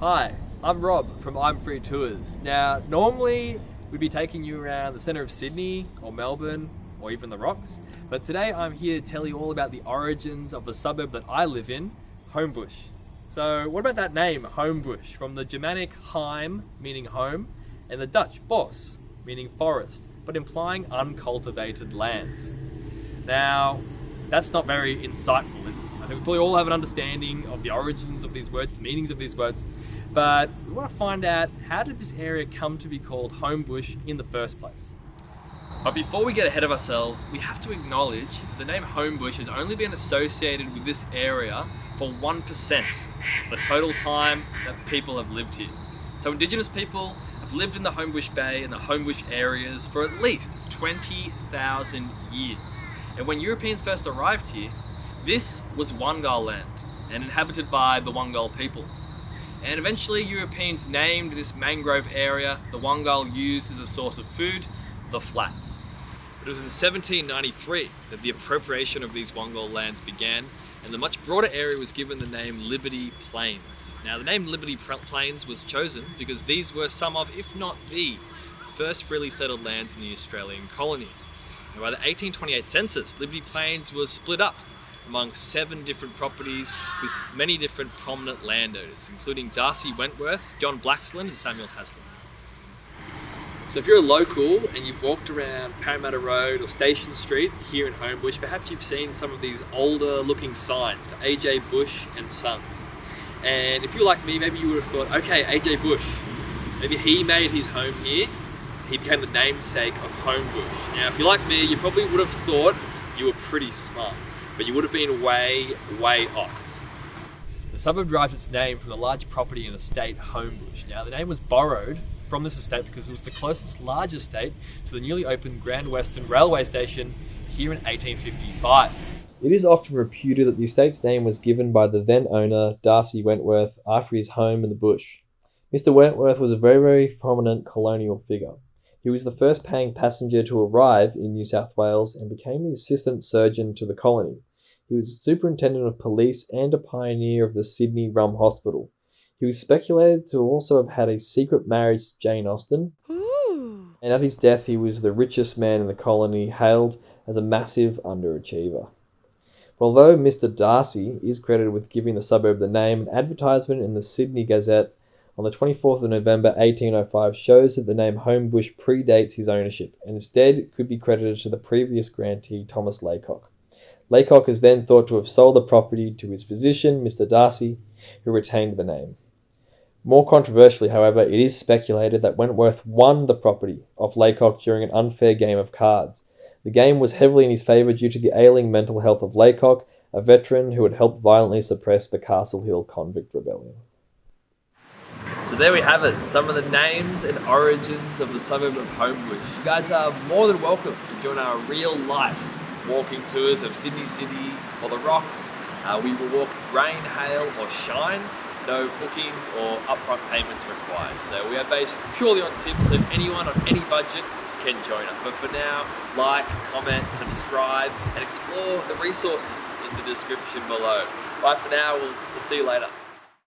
Hi, I'm Rob from I'm Free Tours. Now, normally we'd be taking you around the centre of Sydney or Melbourne or even the Rocks, but today I'm here to tell you all about the origins of the suburb that I live in, Homebush. So what about that name, Homebush, from the Germanic Heim, meaning home, and the Dutch Bos, meaning forest, but implying uncultivated lands. Now, that's not very insightful, is it? I think we probably all have an understanding of the origins of these words, the meanings of these words, but we want to find out, how did this area come to be called Homebush in the first place? But before we get ahead of ourselves, we have to acknowledge the name Homebush has only been associated with this area for 1% of the total time that people have lived here. So Indigenous people have lived in the Homebush Bay and the Homebush areas for at least 20,000 years. And when Europeans first arrived here, this was Wangal land and inhabited by the Wangal people. And eventually Europeans named this mangrove area the Wangal used as a source of food, the flats. It was in 1793 that the appropriation of these Wangal lands began, and the much broader area was given the name Liberty Plains. Now, the name Liberty Plains was chosen because these were some of, if not the, first freely settled lands in the Australian colonies. And by the 1828 census, Liberty Plains was split up among 7 different properties with many different prominent landowners, including Darcy Wentworth, John Blaxland, and Samuel Haslam. So if you're a local and you've walked around Parramatta Road or Station Street here in Homebush, perhaps you've seen some of these older looking signs for AJ Bush and Sons. And if you're like me, maybe you would have thought, okay, AJ Bush, maybe he made his home here. He became the namesake of Homebush. Now, if you're like me, you probably would have thought you were pretty smart, but you would have been way off. The suburb derives its name from the large property and estate Homebush. Now, the name was borrowed from this estate because it was the closest large estate to the newly opened Grand Western Railway Station here in 1855. It is often reputed that the estate's name was given by the then owner, Darcy Wentworth, after his home in the bush. Mr. Wentworth was a very prominent colonial figure. He was the first paying passenger to arrive in New South Wales and became the assistant surgeon to the colony. He was a superintendent of police and a pioneer of the Sydney Rum Hospital. He was speculated to also have had a secret marriage to Jane Austen. Ooh. And at his death, he was the richest man in the colony, hailed as a massive underachiever. Although Mr. Darcy is credited with giving the suburb the name, an advertisement in the Sydney Gazette on the 24th of November 1805 shows that the name Homebush predates his ownership and instead could be credited to the previous grantee, Thomas Laycock. Laycock is then thought to have sold the property to his physician, Mr. Darcy, who retained the name. More controversially, however, it is speculated that Wentworth won the property off Laycock during an unfair game of cards. The game was heavily in his favour due to the ailing mental health of Laycock, a veteran who had helped violently suppress the Castle Hill convict rebellion. So there we have it, some of the names and origins of the suburb of Homebush. You guys are more than welcome to join our real-life walking tours of Sydney City or the Rocks. We will walk rain, hail or shine. No bookings or upfront payments required. So we are based purely on tips, so anyone on any budget can join us. But for now, like, comment, subscribe, and explore the resources in the description below. Bye for now, we'll see you later.